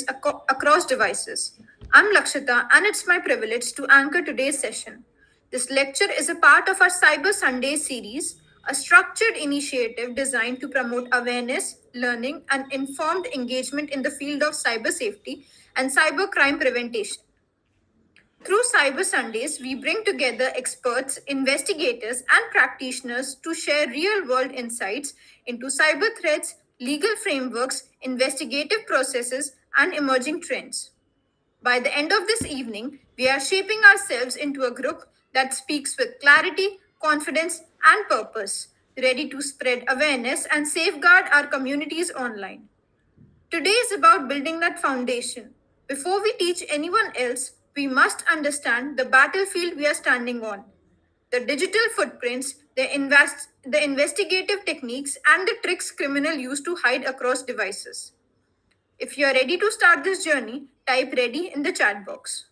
across devices. I'm Lakshita, and it's my privilege to anchor today's session. This lecture is a part of our Cyber Sunday series, a structured initiative designed to promote awareness, learning, and informed engagement in the field of cyber safety and cybercrime prevention. Through Cyber Sundays, we bring together experts, investigators, and practitioners to share real world insights into cyber threats, legal frameworks, investigative processes, and emerging trends. By the end of this evening, we are shaping ourselves into a group that speaks with clarity, confidence, and purpose, ready to spread awareness and safeguard our communities online. Today is about building that foundation. Before we teach anyone else, we must understand the battlefield we are standing on. The digital footprints, the investigative techniques, and the tricks criminals use to hide across devices. If you are ready to start this journey, type ready in the chat box.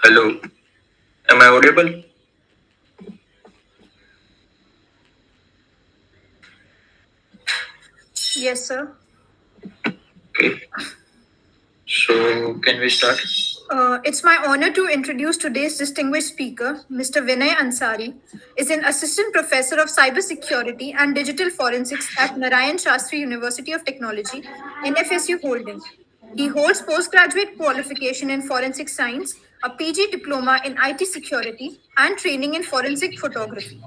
Hello, am I audible? Yes, sir. Okay, so can we start? It's my honor to introduce today's distinguished speaker, Mr. Vinay Ansari, is an assistant professor of cybersecurity and digital forensics at Narayan Shastri University of Technology, NFSU Holding. He holds postgraduate qualification in forensic science, a PG diploma in IT security, and training in forensic photography.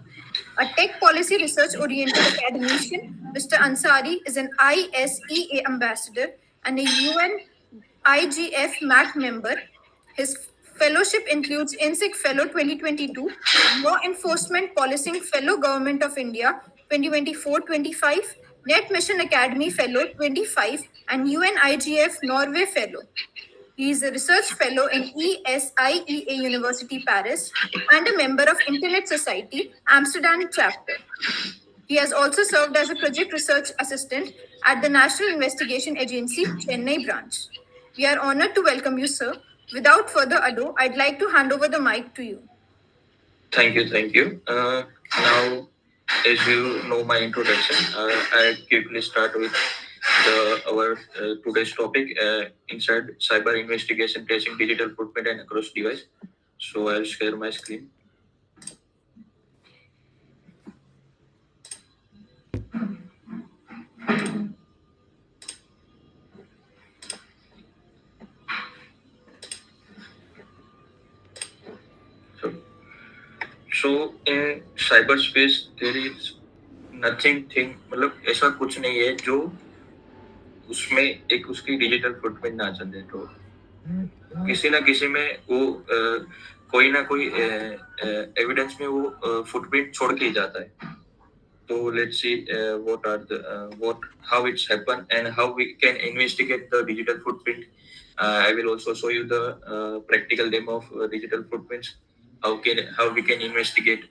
A tech policy research oriented academician, Mr. Ansari is an ISEA ambassador and a UN IGF MAC member. His fellowship includes INSIC Fellow 2022, Law Enforcement Policing Fellow Government of India 2024-25, Net Mission Academy Fellow 25, and UN IGF Norway Fellow. He is a research fellow in ESIEA University Paris and a member of Internet Society Amsterdam chapter. He has also served as a project research assistant at the National Investigation Agency Chennai branch. We are honored to welcome you, sir. Without further ado, I'd like to hand over the mic to you. Thank you, thank you. Now, as you know my introduction, I'll quickly start with our today's topic inside cyber investigation, tracing digital footprint and across device. So I'll share my screen. So in cyberspace there is nothing thing, मतलब ऐसा कुछ नहीं है जो उसमें एक उसकी digital footprint ना जनरेट हो। किसी ना किसी में वो कोई ना कोई एविडेंस में वो फुटप्रिंट छोड़ के ही जाता है। So let's see what are the what how it's happened and how we can investigate the digital footprint. I will also show you the practical demo of digital footprints. How we can investigate,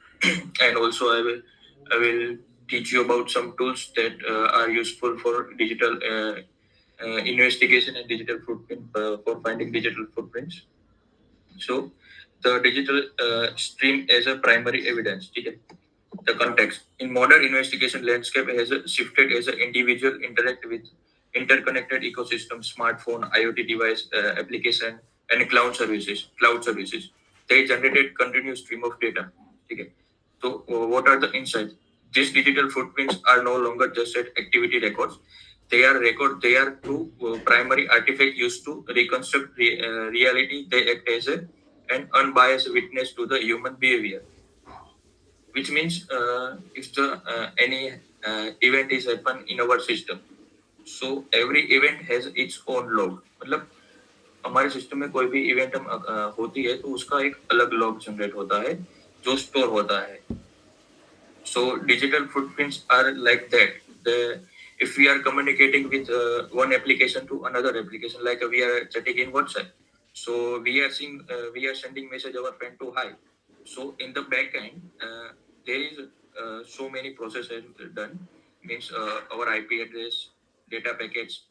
and also I will teach you about some tools that are useful for digital investigation and digital footprint for finding digital footprints. So the digital stream as a primary evidence. ठीक है? The context in modern investigation landscape has shifted as an individual interact with interconnected ecosystem, smartphone, IoT device, application, and cloud services. They generated continuous stream of data. Okay. So what are the insights? These digital footprints are no longer just activity records. They are two primary artifacts used to reconstruct reality. They act as an unbiased witness to the human behavior, which means if the any event is happen in our system, so every event has its own log. मतलब हमारे system में कोई भी event होती है तो उसका एक अलग लॉग जनरेट होता है जो स्टोर होता है। So digital footprints are like that. If we are communicating with one application to another application, like we are chatting in WhatsApp, so we are sending message our friend to hi. So in the back end, there is so many processes done. Means our IP address, data packets,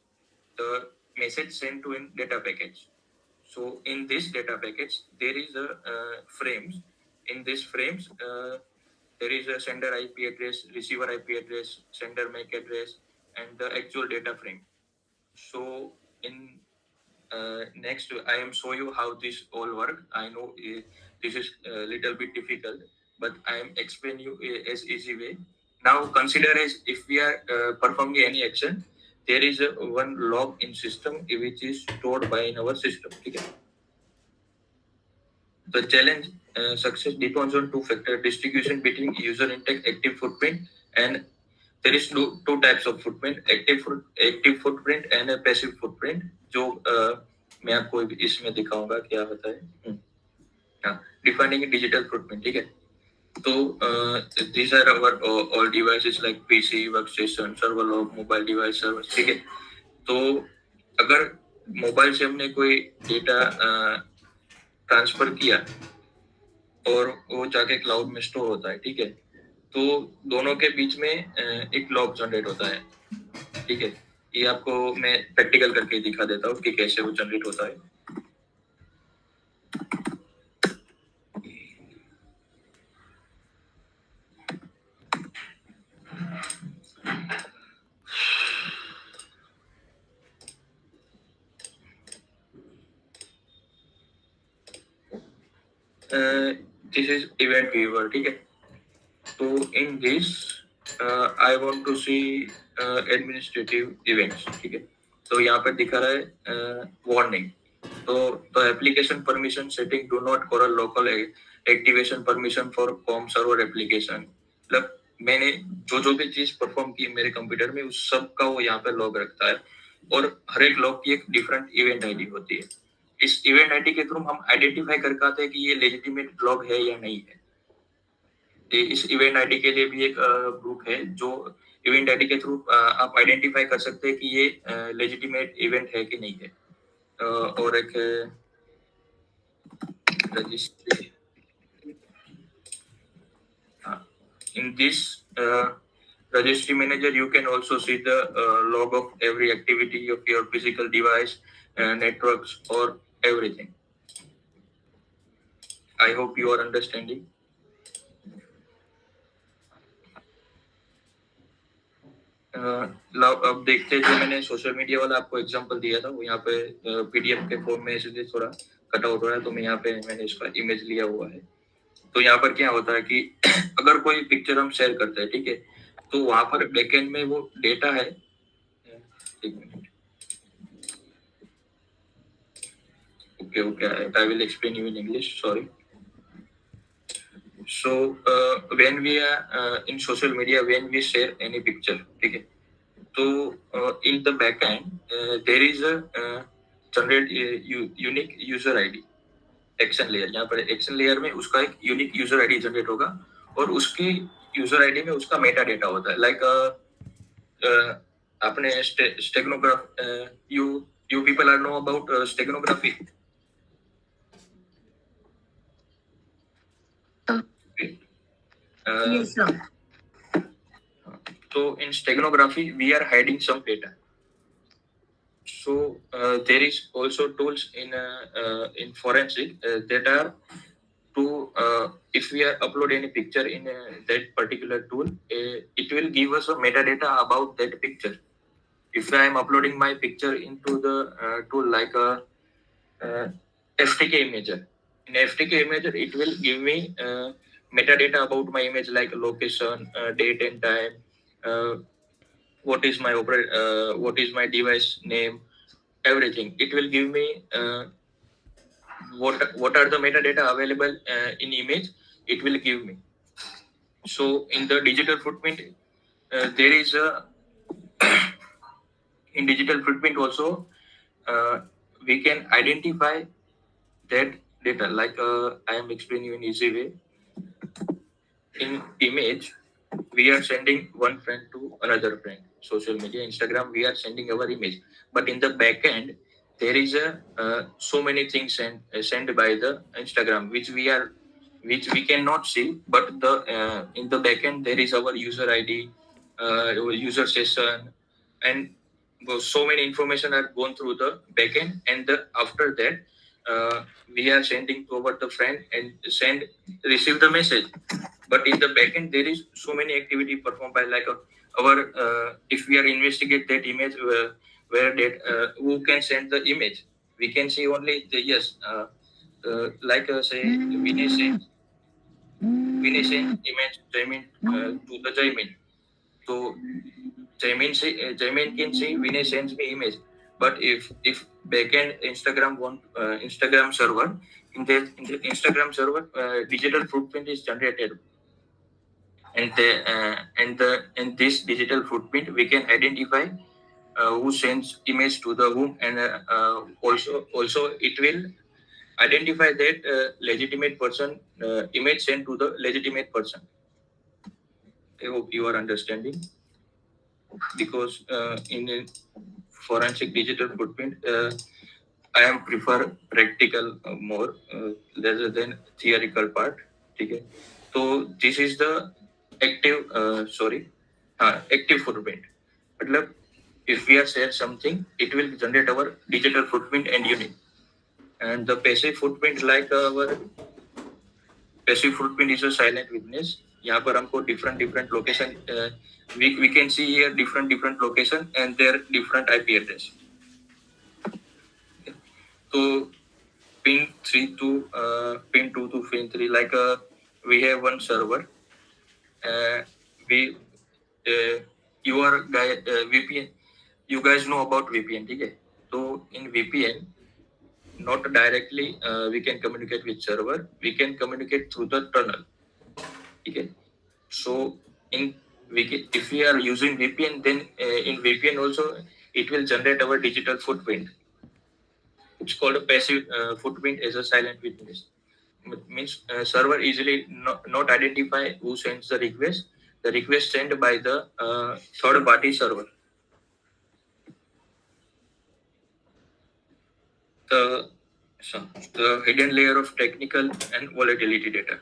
the message sent to in data packets. So in this data package, there is a frames. In these frames, there is a sender IP address, receiver IP address, sender MAC address, and the actual data frame. So in next, I am show you how this all work. I know this is a little bit difficult, but I am explain you as easy way. Now consider as if we are performing any action, there is a one log in system which is stored by in our system. Okay? The challenge success depends on two factor distribution between user intent active footprint, and there is two types of footprint, active footprint and a passive footprint, जो मैं आपको इसमें दिखाऊंगा क्या होता है। हाँ, defining digital footprint, ठीक है। तो these are our all devices like PC, workstation, server log, mobile device server, ठीक है। तो अगर मोबाइल से हमने कोई डेटा ट्रांसफर किया और वो जाके क्लाउड में स्टोर होता है, ठीक है। तो दोनों के बीच में एक लॉग जनरेट होता है, ठीक है। ये आपको मैं प्रैक्टिकल करके दिखा देता हूँ कि कैसे वो जनरेट होता है। दिस इज इवेंट व्यूअर, ठीक है। तो in this I want to see administrative events, ठीक है। तो यहाँ पर दिखा रहा है वार्निंग। तो the application permission setting do not grant local activation permission for COM server application. मतलब मैंने जो भी चीज परफॉर्म की मेरे कंप्यूटर में उस सब का वो यहाँ पे लॉग रखता है, और हर एक लॉग की एक डिफरेंट इवेंट आईडी होती है। इस इवेंट आईडी के थ्रू हम आइडेंटिफाई कर पाते हैं कि ये लेजिटिमेट लॉग है या नहीं है। इस इवेंट आईडी के लिए भी एक ग्रुप है जो इवेंट आईडी के थ्रू आप आइडेंटिफाई कर सकते हैं कि ये लेजिटिमेट इवेंट है कि नहीं है। और एक registry, in this registry manager you can also see the log of every activity of your physical device, networks, or everything. I hope you are understanding. अब देखते हैं, जो मैंने सोशल मीडिया वाला आपको एग्जांपल दिया था वो यहाँ पे पीडीएफ के फॉर्म में इसलिए थोड़ा कट आउट हो रहा है, तो मैं यहाँ पे मैंने इसका इमेज लिया हुआ है। तो यहाँ पर क्या होता है कि अगर कोई पिक्चर हम शेयर करते हैं, ठीक है, तो वहां पर बैकएंड में वो डेटा है। एक minute, okay, I will explain you in English, sorry. So when we are in social media, when we share any picture, okay, so in the backend there is a generate unique user ID action layer. यहाँ पर action layer में उसका एक unique user ID generate होगा और उसकी user ID में उसका मेटा डेटा होता है. लाइक आपने steganograph you you people are know about steganography. Yes, sir. So in steganography, we are hiding some data. So there is also tools in forensic that are to if we are upload any picture in that particular tool, it will give us a metadata about that picture. If I am uploading my picture into the tool like a FTK imager, in FTK imager, it will give me metadata about my image like location, date and time, what is my what is my device name, everything. It will give me what are the metadata available in image. It will give me. So in the digital footprint, there is a in digital footprint also we can identify that data. Like I am explaining you in easy way. In image, we are sending one friend to another friend. Social media, Instagram, we are sending our image. But in the back end, there is a so many things sent by the Instagram, which we cannot see. But the in the back end, there is our user ID, our user session, and so many information are gone through the back end. And after that, we are sending over the friend and receive the message. But in the backend there is so many activity performed by like our if we are investigate that image where that who can send the image, we can see only the yes like say Vinay send image Jaimin to the Jaimin. So Jaimin can see Vinay sends me image. But if backend Instagram want Instagram server, in the Instagram server digital footprint is generated. And in this digital footprint we can identify who sends image to the whom, and also it will identify that legitimate person image sent to the legitimate person. I hope you are understanding, because in forensic digital footprint I am prefer practical more rather than theoretical part. Okay, so this is the active active footprint. मतलब if we are share something, it will generate our digital footprint and unit. And the passive footprint, like our passive footprint is a silent witness. यहाँ पर हमको different location we can see here different location and their different IP address. So pin 3 to pin 2 to pin 3, like we have one server. We you are guy VPN. You guys know about VPN, okay? So in VPN, not directly we can communicate with server. We can communicate through the tunnel. Okay. So if we are using VPN, then in VPN also it will generate our digital footprint. It's called a passive footprint as a silent witness. Means server easily not identify who sends the request. The request sent by the third party server. The hidden layer of technical and volatility data.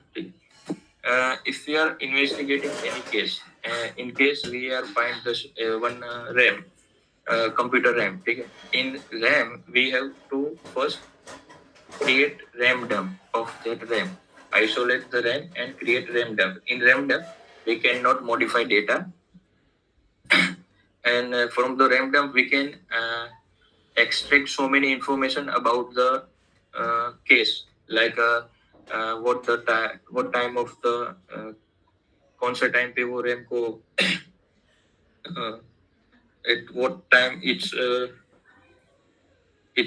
If we are investigating any case, in case we are find this one RAM, computer RAM. Okay? In RAM, we have to first create RAM dump of that RAM. Isolate the RAM and create RAM dump. In RAM dump, we cannot modify data, and from the RAM dump, we can extract so many information about the case, like what time of the कौन सा time पे वो RAM को at what time it's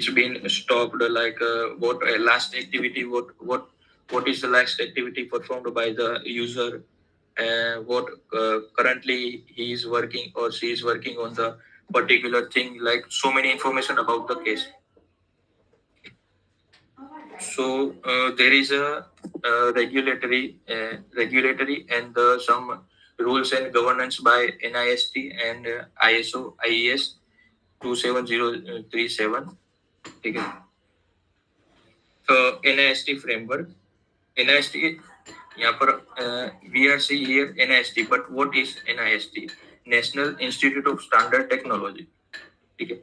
been stopped, like what last activity what what is the last activity performed by the user, what currently he is working or she is working on the particular thing, like so many information about the case. So there is a regulatory and some rules and governance by NIST and ISO IES 27037. Okay. So NIST framework. NIST, यहाँ पर we are see here NIST, but what is NIST? National Institute of Standard Technology. Okay.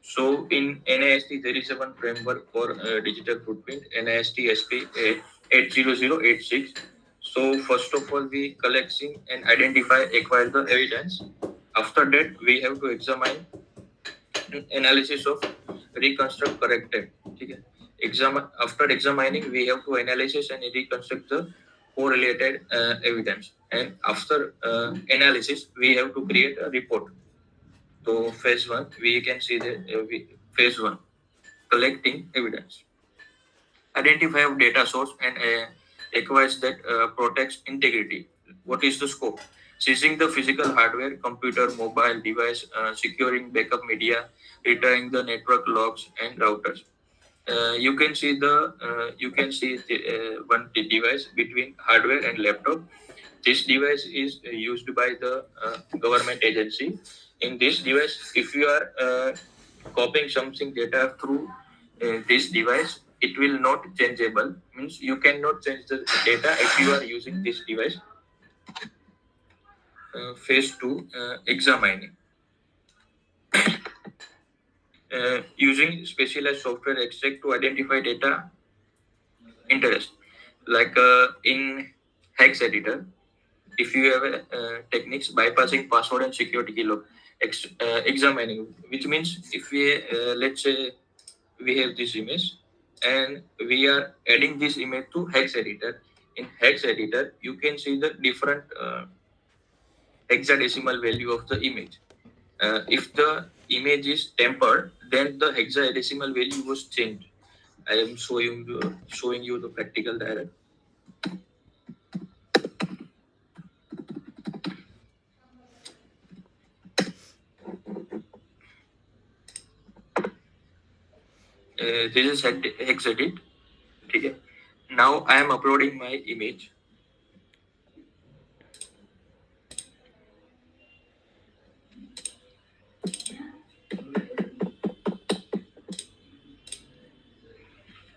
So in NIST there is a one framework for digital footprint, NIST SP 80086. So first of all we collecting and identify acquire the evidence. After that we have to examine analysis of reconstruct corrected. Okay. After examining we have to analysis and reconstruct the correlated evidence, and after analysis we have to create a report. So phase one, we can see the phase one, collecting evidence, identify of data source and acquires that protects integrity. What is the scope? Seizing the physical hardware, computer, mobile device, securing backup media, returning the network logs and routers. You can see one device between hardware and laptop. This device is used by the government agency. In this device, if you are copying something data through this device, it will not changeable. Means you cannot change the data if you are using this device. Phase two, examining. Using specialized software extract to identify data interest, like in hex editor. If you have techniques bypassing password and security key lock, examining, which means if we let's say we have this image and we are adding this image to hex editor. In hex editor you can see the different hexadecimal value of the image. If the image is tempered, then the hexadecimal value was changed. I am showing you the practical diagram. This is hex edit. Okay. Now I am uploading my image.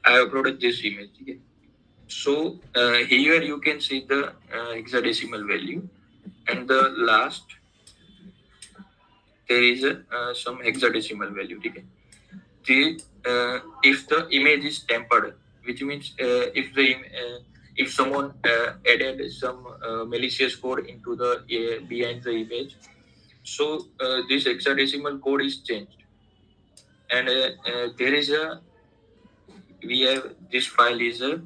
I uploaded this image. Okay. So here you can see the hexadecimal value, and the last there is some hexadecimal value. Okay. If the image is tempered, which means if someone added some malicious code into the behind the image, so this hexadecimal code is changed, and there is a we have this file is a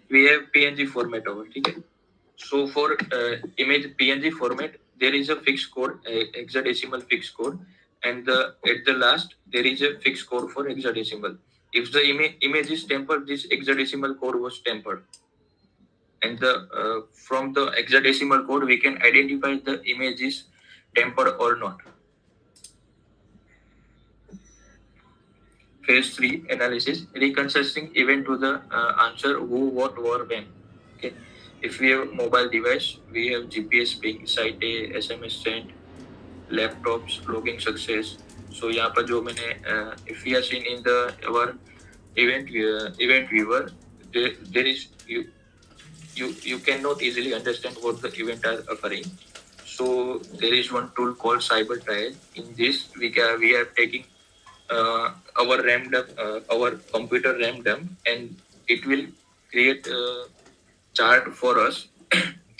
we have PNG format over. Okay. So for image PNG format, there is a fixed code, hexadecimal fixed code, and at the last there is a fixed code for hexadecimal. If the image is tempered, this hexadecimal code was tempered, and from the hexadecimal code we can identify the image is tempered or not. Phase 3 analysis, reconstructing event to the answer who, what, where, when. Okay. If we have mobile device, we have GPS ping, site A, SMS sent, laptops, logging success. So यहाँ पर जो मैंने if we are seen in the our event viewer, there is you cannot easily understand what the event are occurring. So there is one tool called CyberShield. In this we are taking our RAM dump, our computer RAM dump, and it will create a chart for us.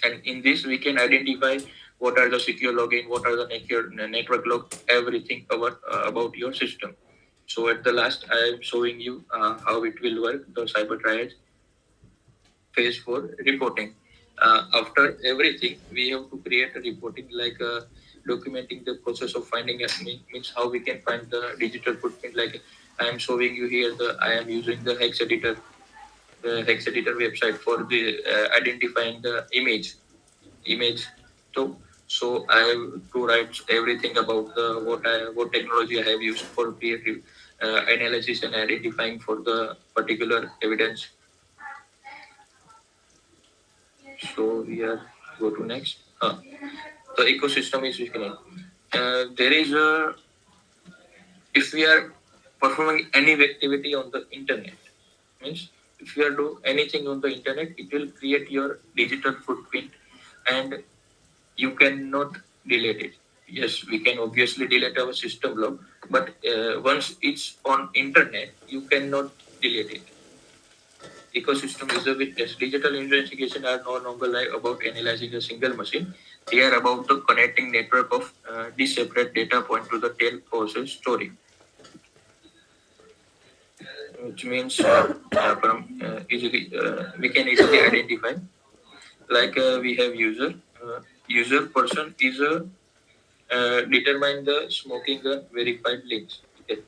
And in this, we can identify what are the secure login, what are the network log, everything about your system. So at the last, I am showing you how it will work, the cyber triad. Phase 4 reporting. After everything, we have to create a reporting like documenting the process of finding means how we can find the digital footprint. Like I am showing you here, I am using the hex editor website for the identifying the image. So I have to write everything about the what technology I have used for creative analysis and identifying for the particular evidence. So we are go to next. The ecosystem is weakening. There is a if we are performing any activity on the internet, means if you are do anything on the internet, it will create your digital footprint, and you cannot delete it. Yes, we can obviously delete our system log, but once it's on internet, you cannot delete it. Ecosystem is a witness. Digital investigation are no longer like about analyzing a single machine. They are about the connecting network of these separate data point to the tail process story, which means we can easily identify. Like we have user person is a determine the smoking gun verified links. Okay.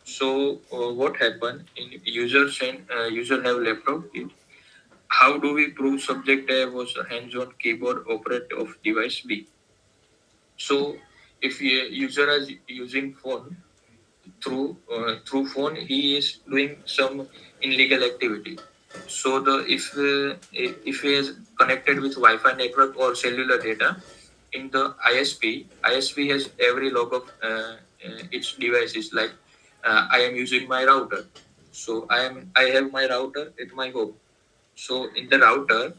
So what happened in user have laptop? How do we prove subject A was a hands-on keyboard operator of device B? So if a user is using phone through phone, he is doing some illegal activity. So if he is connected with Wi-Fi network or cellular data in the ISP has every log of its devices. Like I am using my router, so I have my router at my home. So in the router,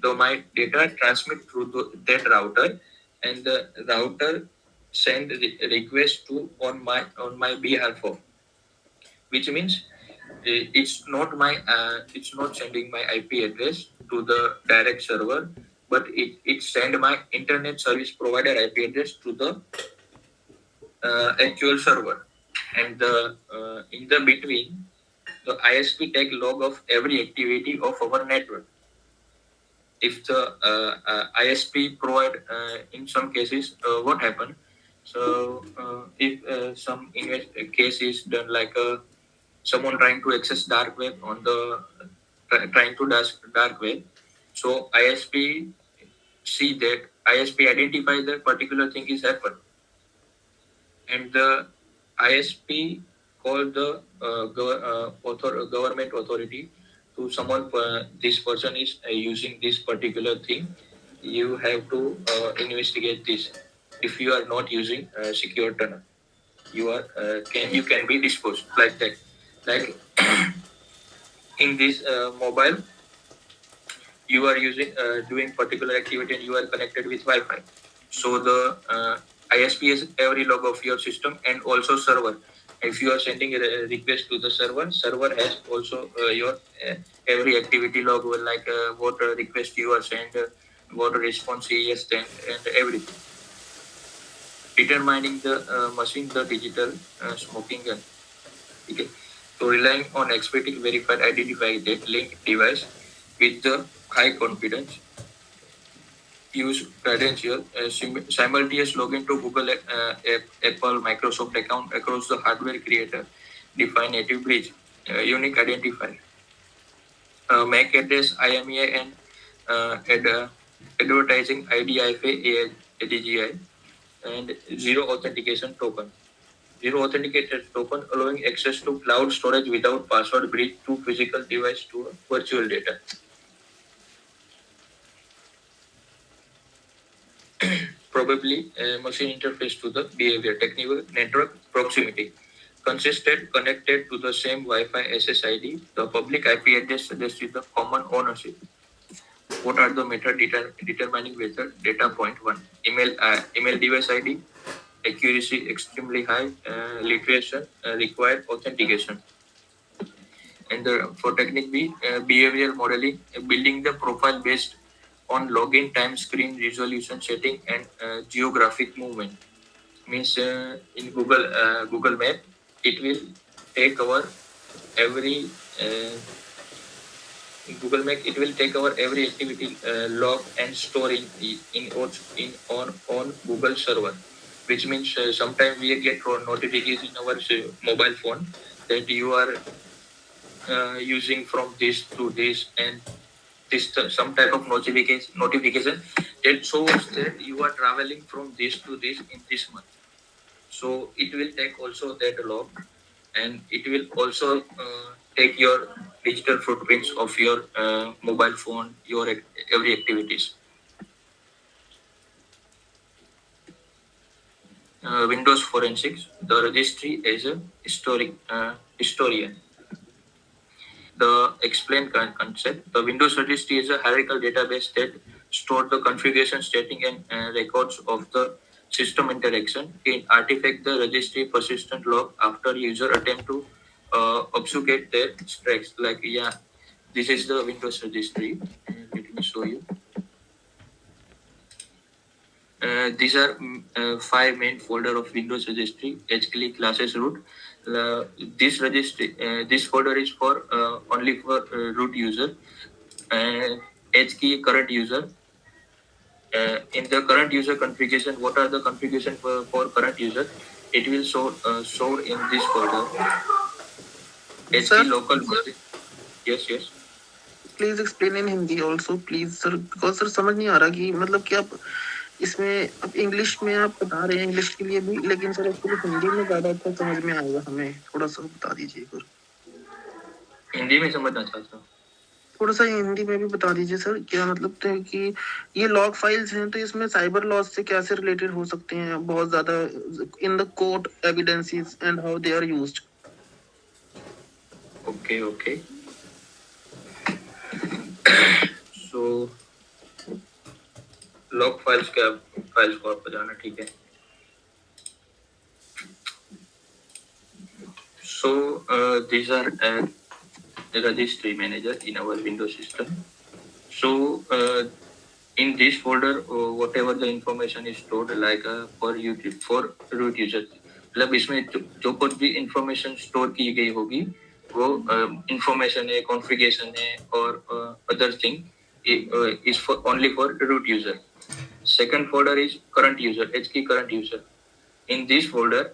my data transmit through that router, and the router send request to on my behalf of, which means it's not sending my IP address to the direct server, but it send my internet service provider IP address to the actual server, and the in the between the ISP take log of every activity of our network. If the ISP provide in some cases what happened. So if some case is done like someone trying to access dark web on the trying to dash dark web, so ISP identify that particular thing is happened, and the ISP called the government authority to someone. This person is using this particular thing. You have to investigate this. If you are not using secure tunnel, you can be disposed like that. Like in this mobile, you are using doing particular activity and you are connected with Wi-Fi. So the ISP is every log of your system and also server. If you are sending a request to the server has also your every activity log, like what request you are sent, what response he has sent, and everything. Determining the machine, the digital smoking gun. Okay. So relying on expecting verified identify that link device with the high confidence, use credential, simultaneous login to Google, Apple, Microsoft account across the hardware creator, define native bridge, unique identifier, MAC address, IMEI, and advertising ID, IFA, ADGI, and zero authentication token. Zero authenticated token allowing access to cloud storage without password, bridge to physical device to virtual data. Probably machine interface to the behavior, technical network proximity. Consistent connected to the same Wi-Fi SSID, the public IP address suggests the common ownership. What are the method determining whether data point? One, email device ID, accuracy extremely high, literation required authentication. And for technique B, behavioral modeling, building the profile based on login time, screen resolution setting, and geographic movement. Means in Google Map, it will take our every Google Mac, it will take our every activity log and store on Google server, which means sometimes we get notification in our mobile phone that you are using from this to this, and this some type of notification that shows that you are traveling from this to this in this month. So it will take also that log, and it will also take your digital footprints of your mobile phone, your every activities. Windows Forensics, the registry as a historian. The explained concept. The Windows registry is a hierarchical database that stores the configuration, setting, and records of the system interaction. In artifact, the registry persistent log after user attempt to obfuscate their tracks. Like, yeah, this is the Windows registry. Let me show you. These are five main folder of Windows registry: HCL classes root. This registry, this folder is for only for root user, and HKey current user. In the current user configuration, what are the configuration for current user? It will show in this folder. Sir, HKey local. Yes, yes. Please explain in Hindi also please sir, because sir समझ नहीं आ रहा कि मतलब कि आप इसमें अब English में आप बता रहे हैं इंग्लिश के लिए भी, लेकिन सर एक्चुअली हिंदी में ज्यादा अच्छा समझ में आएगा, हमें थोड़ा सा बता दीजिए सर। हिंदी में समझना चाहता हूँ, थोड़ा सा हिंदी में भी बता दीजिए सर, क्या मतलब तो कि ये लॉग फाइल्स हैं तो इसमें साइबर लॉस से कैसे रिलेटेड हो सकते हैं बहुत ज्यादा in the court evidences and how they are used. Okay okay. So log files को आपको जाना, ठीक है। So these are the registry manager in our Windows system. So in this folder, whatever the information is stored, like for root user, मतलब इसमें जो कुछ भी इंफॉर्मेशन स्टोर की गई होगी वो इंफॉर्मेशन है, कॉन्फ़िगरेशन है और other thing is for only for root user. Second folder is current user, HKey current user. In this folder,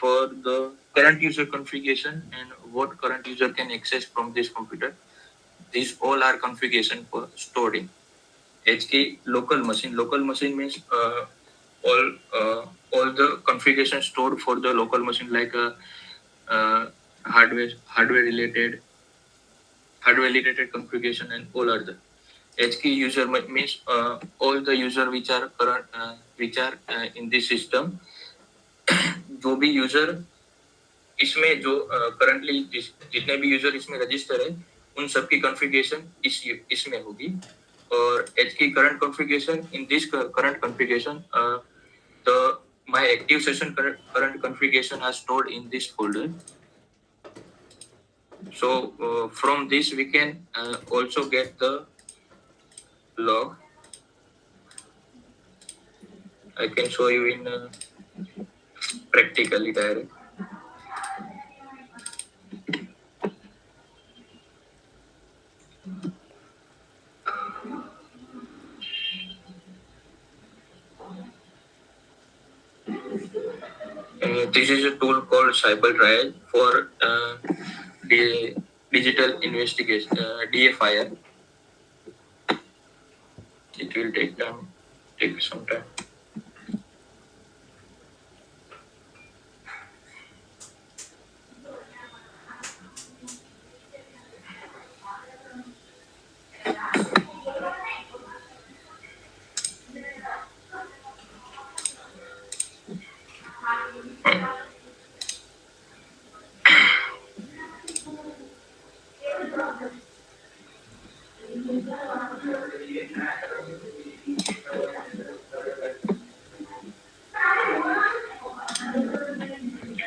for the current user configuration and what current user can access from this computer, these all are configuration for stored in HK local machine. Local machine means all the configuration stored for the local machine, like hardware related configuration and all other. HK user means all the user which are current in this system. जो भी user इसमें जो currently जितने भी user इसमें register है उन सब की कॉन्फ़िगरेशन इसमें होगी। और H key current configuration, in this current configuration the my active session current configuration are stored in this folder. So from this we can also get the log. I can show you in practically direct. This is a tool called CyberShield for digital investigation, DFIR. It will take some time.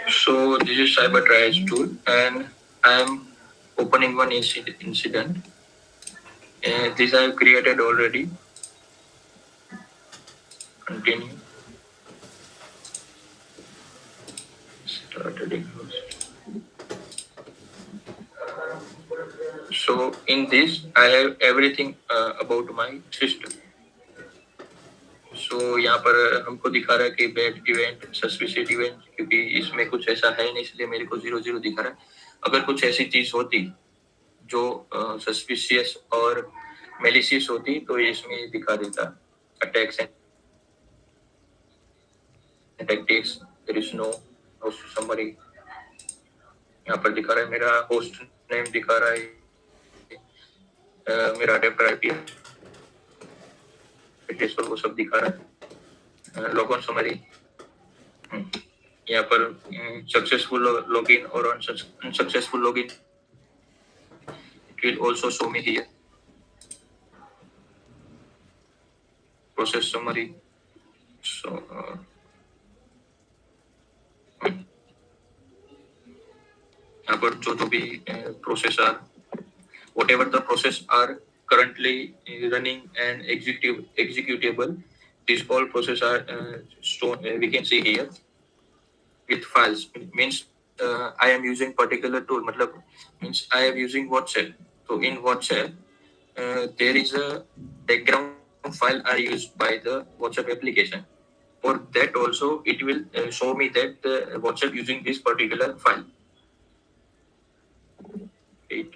So this is CyberTriage tool, and I am opening one incident. This I have created already. Continue. Started. So in this, I have everything about my system. So यहाँ पर हमको दिखा रहा है कि bad event, suspicious event, क्योंकि इसमें कुछ ऐसा है नहीं, इसलिए मेरे को 0 0 दिखा रहा है। अगर कुछ ऐसी चीज होती जो सस्पिशियस और मेलिशियस होती तो इसमें दिखा देता attacks and tactics. There is no summary. यहाँ पर दिखा रहा है मेरा होस्ट नेम, दिखा रहा है मेरा अडेप्टर आईपी एड्रेस, और वो सब दिखा रहा है। लॉग ऑन समरी यहाँ पर सक्सेसफुल लॉगिन और unsuccessful login, it will also show me here. Process summary. So यहाँ पर जो भी process are, whatever the process are currently running and executable, these all process are shown. We can see here with files. Means I am using particular tool. मतलब means I am using WhatsApp. So in WhatsApp there is a background file are used by the WhatsApp application. For that also it will show me that WhatsApp using this particular file. It,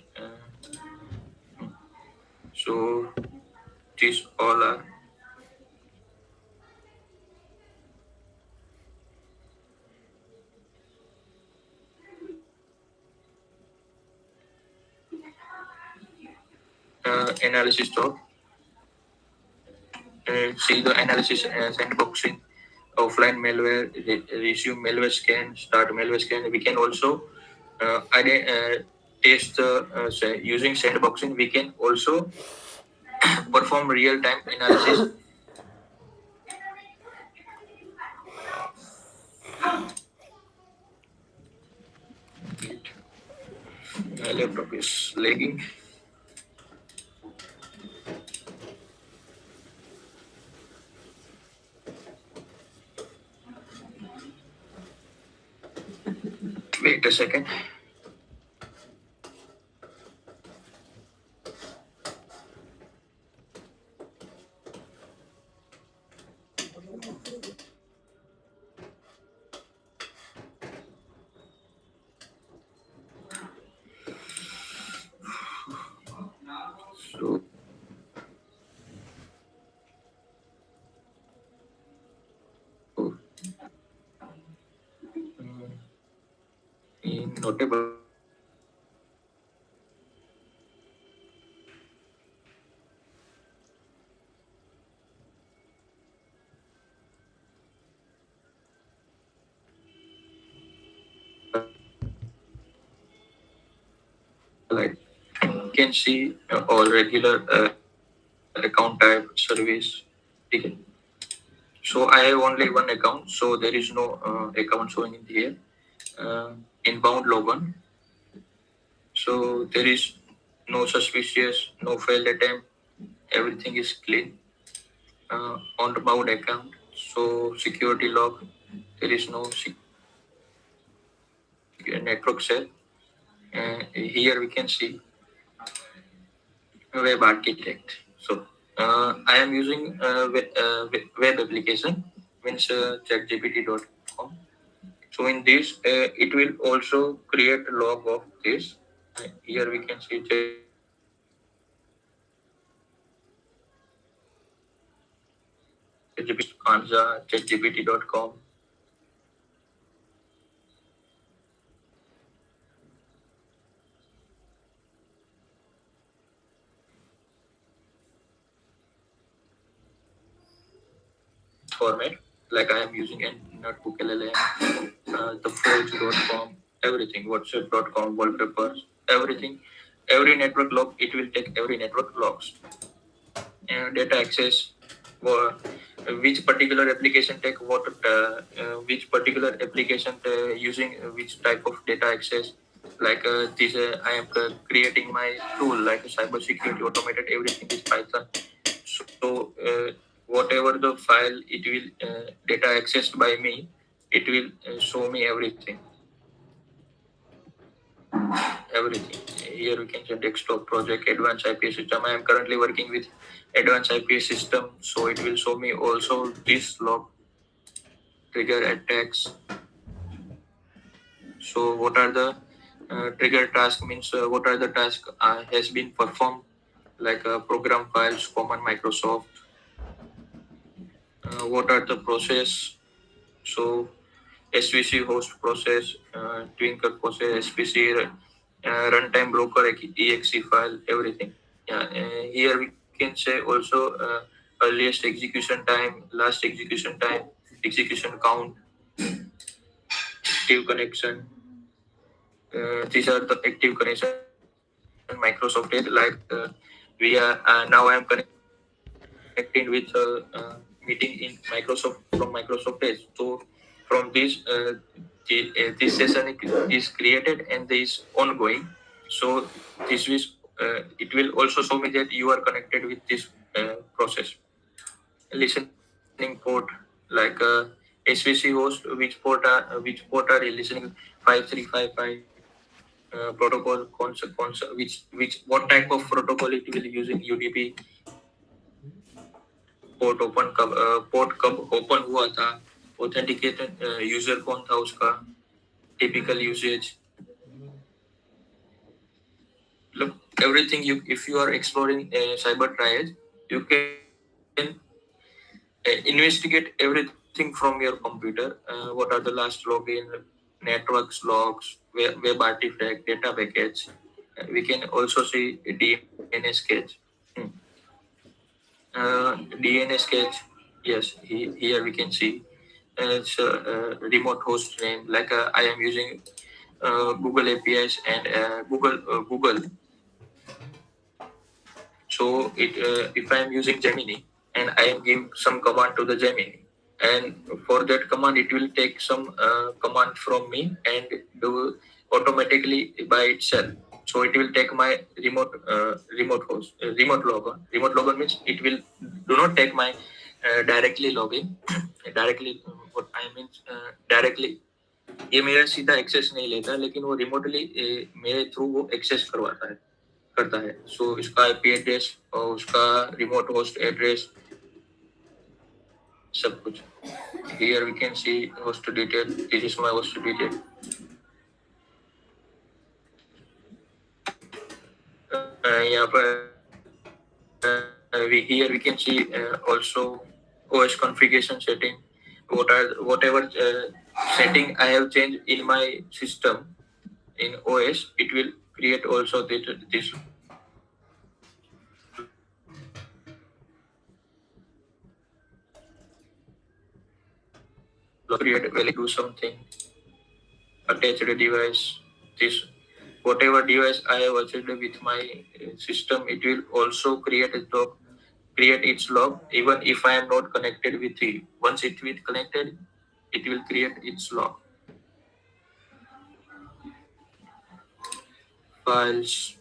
so these all are analysis of see the analysis sandboxing, offline malware, resume malware scan, start malware scan. We can also test using sandboxing. We can also perform real-time analysis. My laptop is lagging. Wait a second. So notable like you can see all regular account type service. Okay. So I have only one account, so there is no account showing in here. Inbound login. So there is no suspicious, no failed attempt. Everything is clean. On the bound account, so security log. There is no network cell. Here we can see web architect. So I am using web application, means chatgpt.com. So in this, it will also create a log of this. Here we can see chatgpt.com. Format, like I am using a notebook LLM, the forge.com, everything, whatsapp.com, wallpapers, everything, every network log, it will take every network logs. Data access, which particular application take what, which particular application using which type of data access. Like this, I am creating my tool like cybersecurity automated. Everything is Python. So whatever the file it will data accessed by me, it will show me everything. everything. Here we can say desktop project, advanced IPS system. I am currently working with advanced IPS system, so it will show me also this log trigger attacks. So what are the trigger task means what are the tasks has been performed, like program files, common Microsoft. What are the process? So SVC host process, Twinkle process, SPC, runtime broker, exe file, everything. Yeah, here we can say also earliest execution time, last execution time, execution count, active connection. These are the active connection Microsoft Edge. Like we are now I am connecting with meeting in Microsoft from Microsoft Edge. So from this session is created and this ongoing. So this is it will also show me that you are connected with this process. Listening port, like SVC host, which port are you listening? 5355 protocol which what type of protocol it will use in UDP. Port कब open हुआ था, authenticated user कौन था उसका, typical usage, look everything. You if you are exploring cyber triage, you can investigate everything from your computer. What are the last login, networks logs, web artifact, data package. We can also see DNS sketch. Hmm. DNS sketch, yes, here we can see it's remote host name, like I am using Google APIs and Google. So if I am using Gemini and I am giving some command to the Gemini, and for that command it will take some command from me and do automatically by itself. So it will take my remote host, remote logon. Remote logon means it will do not take my directly login. Directly what I mean directly ये मेरा सीधा access नहीं लेता, लेकिन वो remotely मेरे through वो access करवाता है करता है. सो इसका आईपी एड्रेस और उसका रिमोट होस्ट एड्रेस सब कुछ. Here we can see host detail. This is my host detail. यहाँ पर here we can see also OS configuration setting. Whatever setting I have changed in my system in OS, it will create also this create value do something, attached device, this whatever device I have attached with my system, it will also create its log even if I am not connected with it. Once it will connected, it will create its log. Files.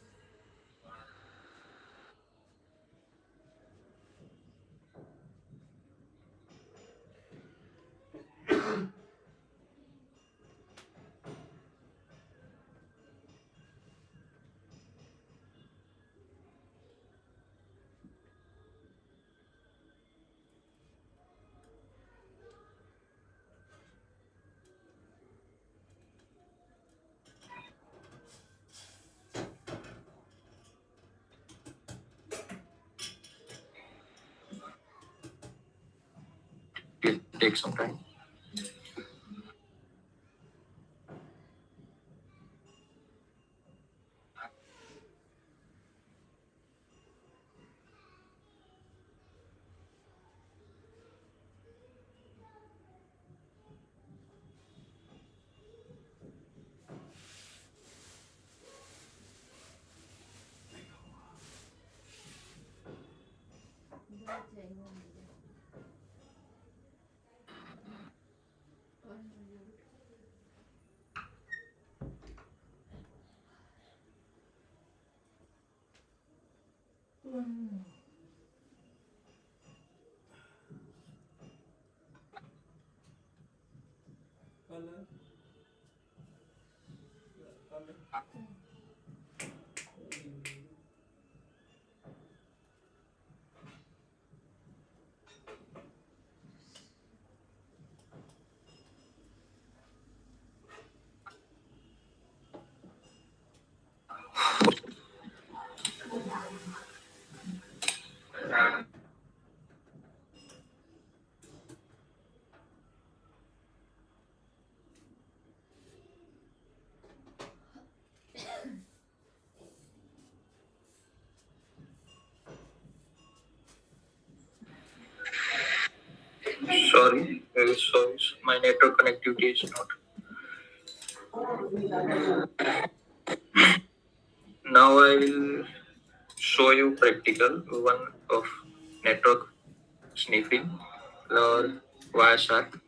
It will take some time. Sorry, very sorry. My network connectivity is not. Now I will show you practical one of network sniffing or Wireshark.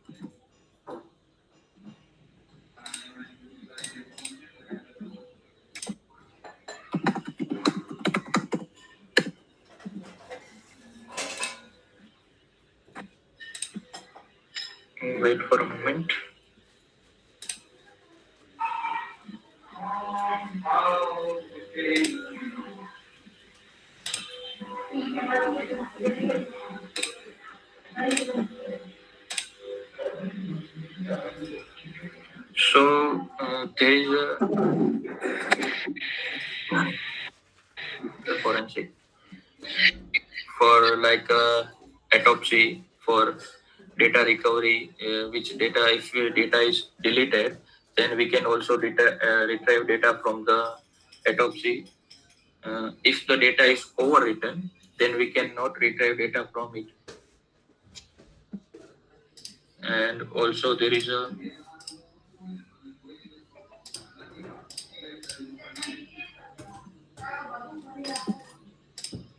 Wait for a moment. So there is a forensic for like autopsy for data recovery, which data if your data is deleted, then we can also retrieve data from the autopsy. If the data is overwritten, then we cannot retrieve data from it. And also there is a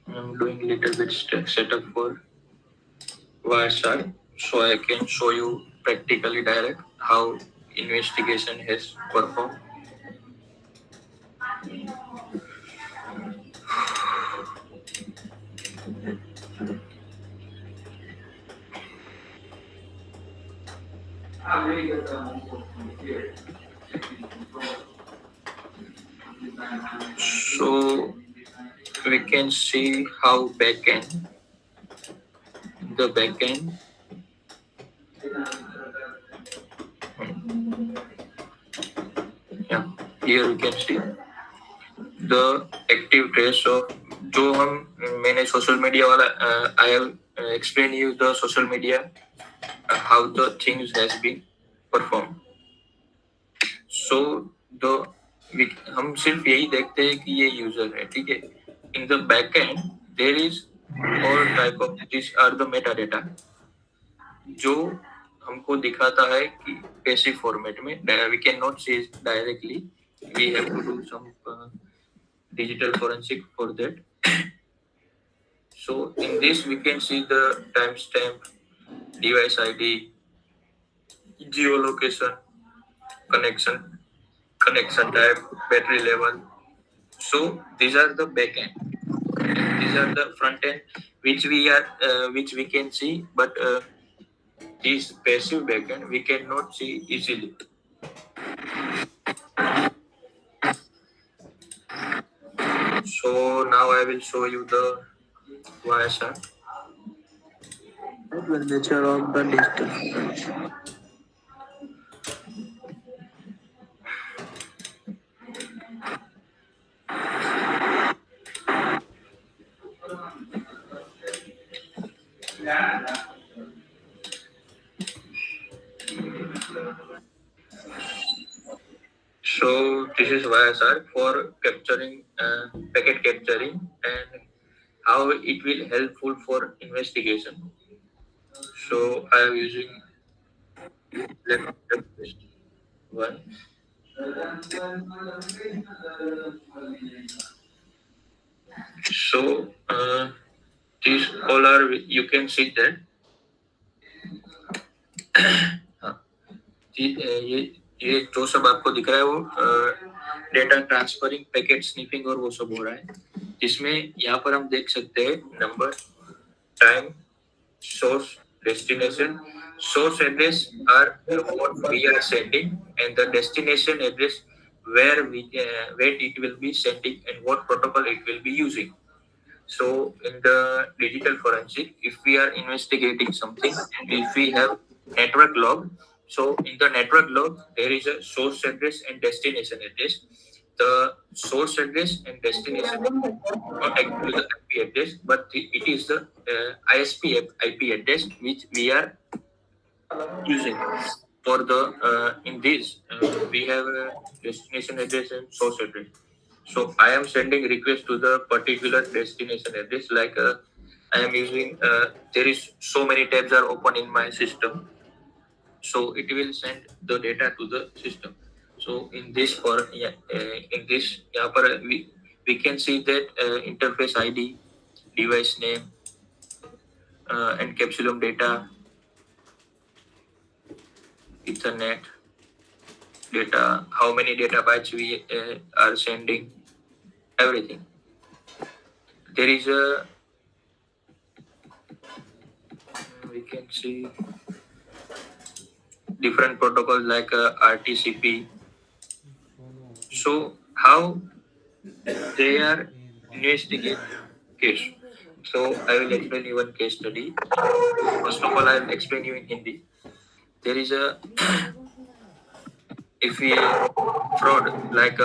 I'm doing little bit setup for Wireshark, so I can show you practically direct how investigation has performed. So we can see how the backend, yeah, here we can see the active trace of जो हम मैंने social media वाला I have explain you the social media how the things has been performed. So the हम सिर्फ यही देखते हैं कि ये यूजर है, ठीक है. In the backend there is all type of these are the metadata जो हमको दिखाता है कि पैसिव फॉर्मेट में. We cannot see directly, we have to do some digital forensic for that. So in this we can see the timestamp, device ID, geolocation, connection type, battery level. So these are the backend. These are the front end which we can see, but this passive backend we cannot see easily. So now I will show you the Wireshark. The nature of the digital. So this is Wireshark for capturing packet capturing and how it will helpful for investigation. So I am using let me test one. So these all are you can see that ये जो सब आपको दिख रहा है वो data transferring, packet sniffing और वो सब हो रहा है, जिसमें यहाँ पर हम देख सकते हैं number, time, source, destination. Source address are what we are sending, and the destination address where it will be sending and what protocol it will be using. So in the digital forensic, if we are investigating something and if we have network log, so in the network log there is a source address and destination address. The source address and destination not actually the IP address, but it is the ISP IP address which we are using for the in this we have a destination address and source address. So I am sending request to the particular destination address. Like I am using there is so many tabs are open in my system, so it will send the data to the system. So in this for in this we can see that interface ID, device name, encapsulum data, Ethernet data, how many data bytes we are sending, everything. There is a we can see different protocols like RTCP. So how they are investigate case. So I will explain you one case study. First of all, I will explain you in Hindi. There is a if we fraud like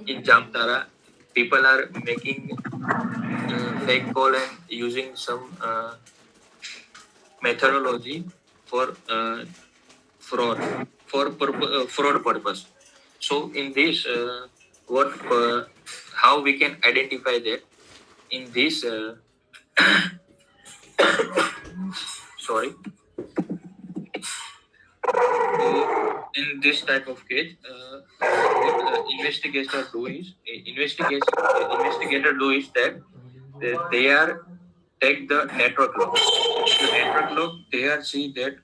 in Jamtara, people are making fake call and using some methodology for fraud purpose. So in this, what how we can identify that in this sorry. So in this type of case, what investigator do is that they are take the network log. In the network log, they are see that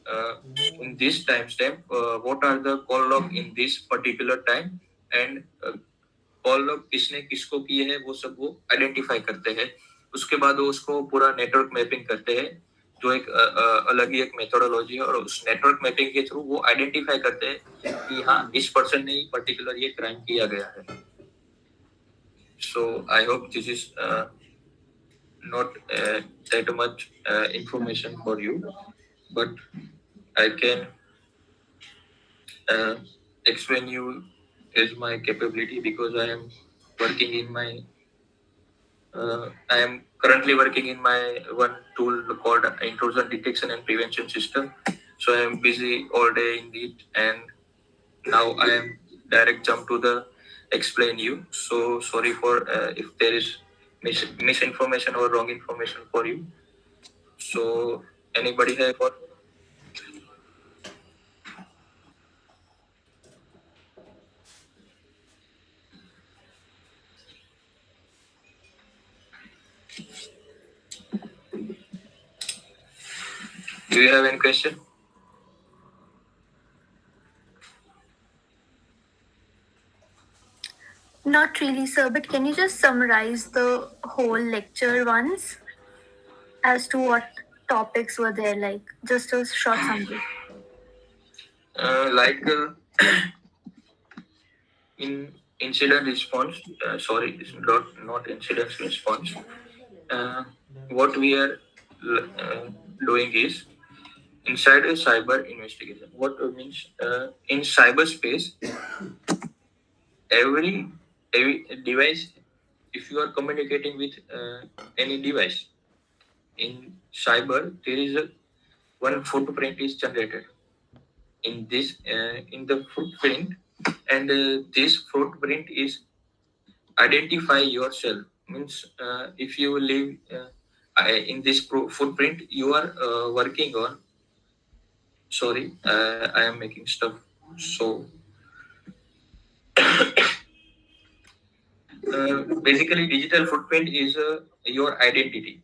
uh, in this timestamp, what are the call log in this particular time and call log किसने किसको किए हैं वो सब वो identify करते हैं. उसके बाद वो उसको पूरा नेटवर्क मैपिंग करते हैं जो एक अलग ही एक मेथोडोलॉजी है और उस नेटवर्क मैपिंग के थ्रू वो आइडेंटिफाई करते हैं कि हाँ इस पर्सन ने पर्टिकुलर ये क्राइम किया गया है. So I hope this is not that much information for you, but I can explain you as my capability because I am working in my I am currently working in my one tool called intrusion detection and prevention system. So I am busy all day in it, and now I am direct jump to the explain you. So sorry for if there is misinformation or wrong information for you. So anybody have for do you have any question? Not really, sir, but can you just summarize the whole lecture once as to what topics were there, like just a short summary? Like in incident response, sorry, it's not incident response. What we are uh, doing is inside a cyber investigation. What means in cyberspace, every device, if you are communicating with any device in cyber, there is a one footprint is generated in this in the footprint, and this footprint is identify yourself. Means if you live in this footprint, you are working on. Sorry, I am making stuff. So basically, digital footprint is your identity.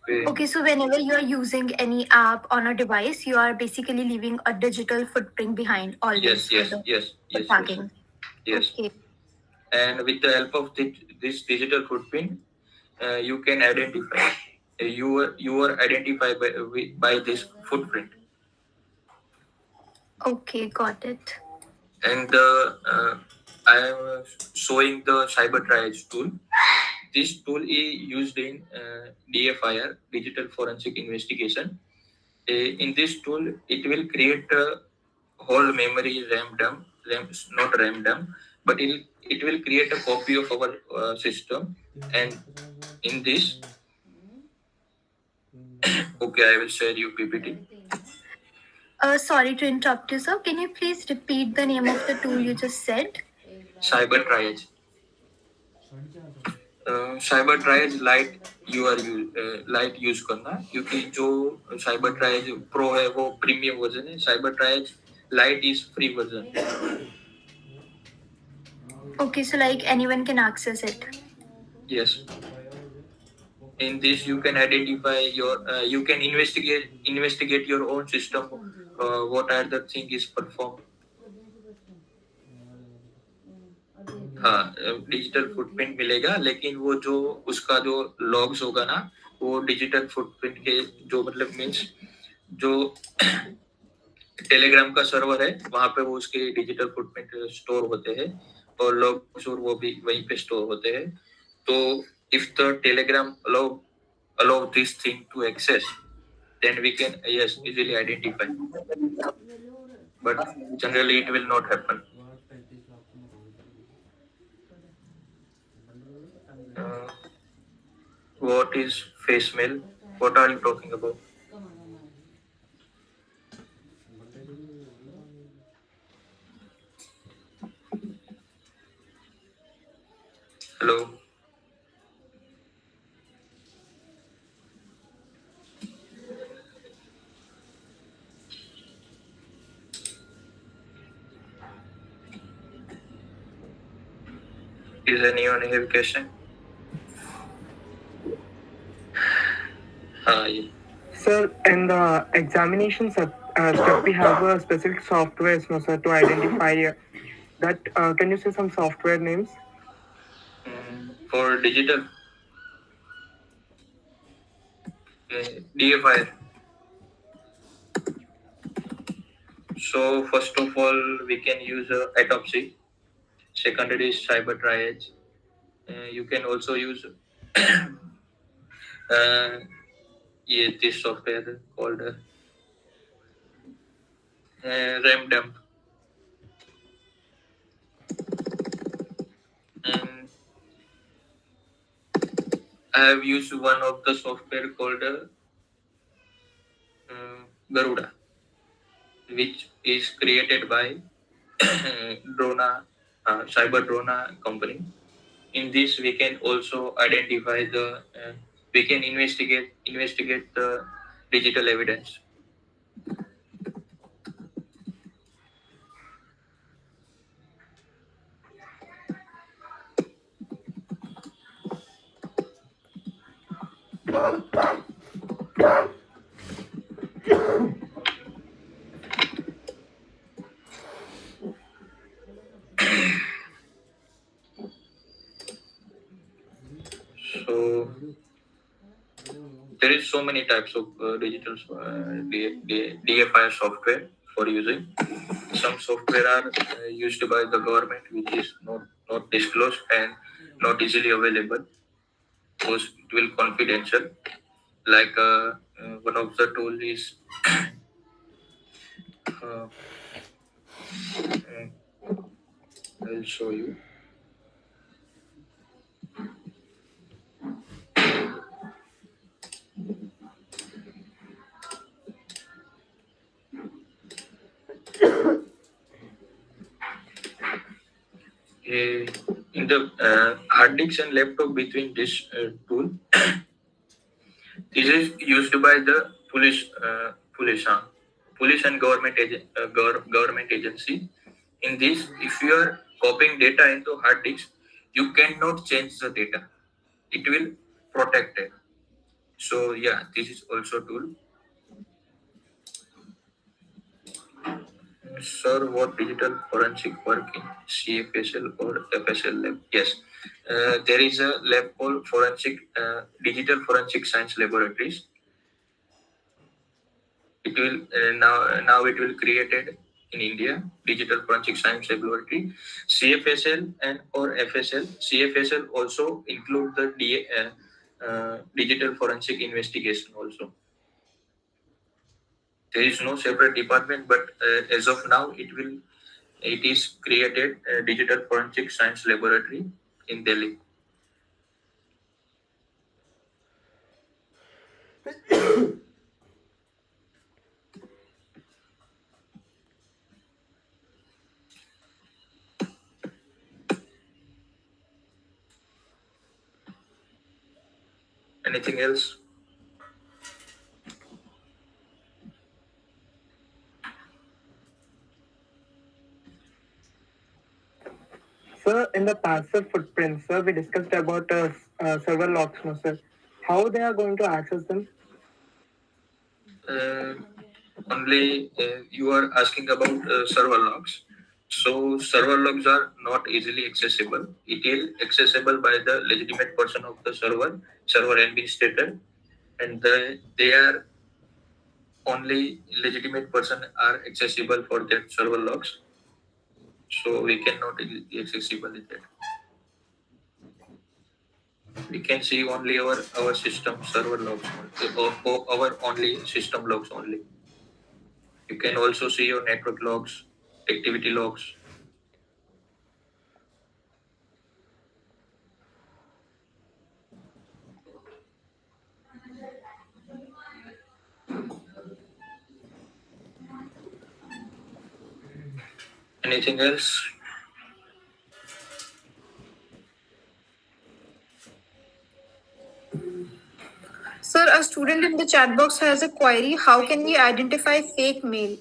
Okay, so whenever you are using any app on a device, you are basically leaving a digital footprint behind always. Yes. Tagging. Yes. Okay. And with the help of this digital footprint, you can identify. You are identified by this footprint. Okay, got it. And I am showing the cyber triage tool. This tool is used in DFIR, digital forensic investigation. In this tool, it will create a whole memory not RAM dump, but it will create a copy of our system. And in this, okay, I will share you PPT. Sorry to interrupt you, sir. Can you please repeat the name of the tool you just said? Cyber triage cyber triage light use करना, क्योंकि जो cyber triage pro है वो premium version है, cyber triage light is free version. Okay, so like anyone can access it. Yes. In this, you can identify you can investigate your own system. What are the thing is performed. हाँ, digital footprint मिलेगा, लेकिन वो जो उसका जो logs होगा ना, वो डिजिटल फुटप्रिंट के जो मतलब मीन्स जो टेलीग्राम का सर्वर है वहां पे वो उसके डिजिटल फुटप्रिंट स्टोर होते हैं, और लॉग्स और वो भी वहीं पे स्टोर होते हैं. तो if the Telegram allow this thing to access, then we can easily identify, but generally it will not happen. uh, what is face mail? What are you talking about? Hello. Is anyone have question? Yeah. Sir, in the examination step, we have a specific software, no, sir, to identify that. Can you say some software names? For digital, DFI. So first of all, we can use autopsy. Second is cyber triage. You can also use this software called RAM dump. And I have used one of the software called Garuda, which is created by Drona, Cyber Drona company. In this, we can also identify we can investigate the digital evidence. So there is so many types of digital DFI software for using. Some software are used by the government, which is not disclosed and not easily available, because it will confidential. Like one of the tool is uh, I'll show you. In the hard disk and laptop between this tool, this is used by the police and government agency. In this, if you are copying data into hard disk, you cannot change the data. It will protect it. So yeah, this is also tool. Sir, what digital forensic work in CFSL or FSL lab? Yes, there is a lab called digital forensic science laboratories. It will now it will created in India, Digital Forensic Science Laboratory, CFSL and or FSL. CFSL also include the Digital Forensic Investigation also. There is no separate department, but as of now, it is created a Digital Forensic Science Laboratory in Delhi. Anything else? Sir, in the passive footprints, sir, we discussed about server logs, no, sir. How they are going to access them? Only you are asking about server logs. So server logs are not easily accessible. It is accessible by the legitimate person of the server administrator, and they are only legitimate person are accessible for that server logs. So we cannot be accessible with that. We can see only our system server logs, or our only system logs only. You can also see your network logs, activity logs. Anything else? Sir, a student in the chat box has a query. How can we identify fake mail?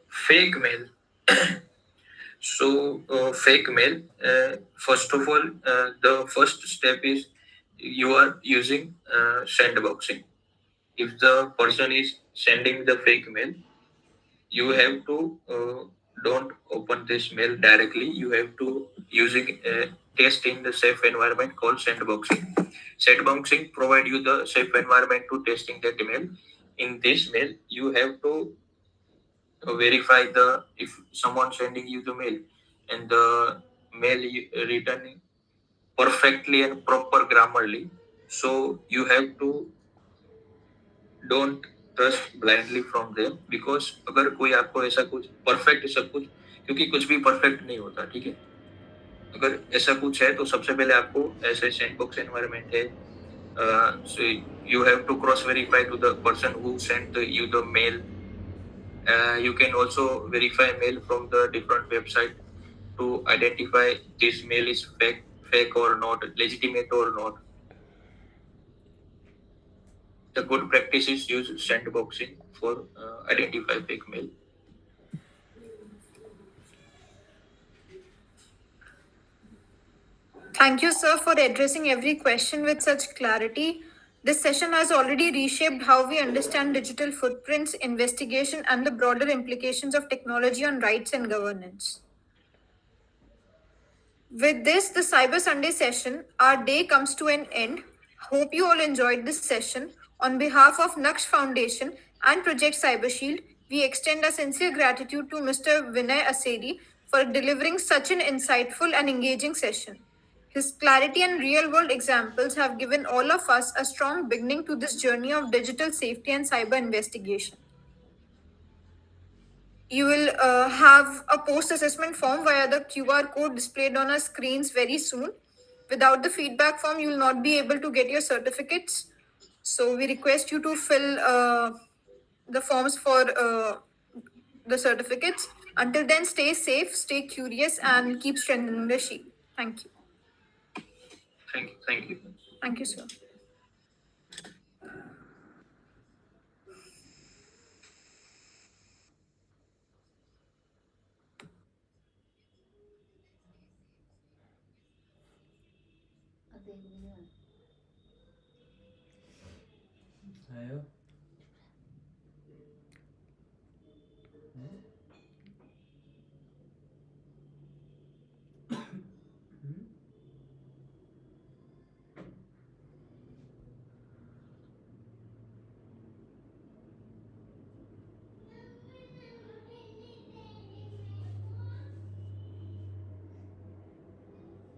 Fake mail. So, fake mail. First of all, the first step is you are using sandboxing. If the person is sending the fake mail, you have to don't open this mail directly. You have to using test in the safe environment called sandboxing. Sandboxing provide you the safe environment to testing that mail. In this mail, you have to verify the if someone sending you the mail and the mail written perfectly and proper grammarly, so you have to don't trust blindly from them, because अगर कोई आपको ऐसा कुछ perfect सब कुछ, क्योंकि कुछ भी परफेक्ट नहीं होता, ठीक है। अगर ऐसा कुछ है तो सबसे पहले आपको ऐसे सैंडबॉक्स एनवायरनमेंट है, so you have to cross verify to the person who sent you the mail. You can also verify mail from the different website to identify this mail is fake or not, legitimate or not. The good practice is use sandboxing for identify fake mail. Thank you, sir, for addressing every question with such clarity. This session has already reshaped how we understand digital footprints, investigation, and the broader implications of technology on rights and governance. With this, the Cyber Sunday session, our day comes to an end. Hope you all enjoyed this session. On behalf of Naksh Foundation and Project CyberShield, we extend our sincere gratitude to Mr. Vinay Aseri for delivering such an insightful and engaging session. His clarity and real world examples have given all of us a strong beginning to this journey of digital safety and cyber investigation. You will have a post assessment form via the QR code displayed on our screens very soon. Without the feedback form, you will not be able to get your certificates. So, we request you to fill the forms for the certificates. Until then, stay safe, stay curious, and keep strengthening the shield. Thank you. Thank you. Thank you. Thank you, sir. Ayo.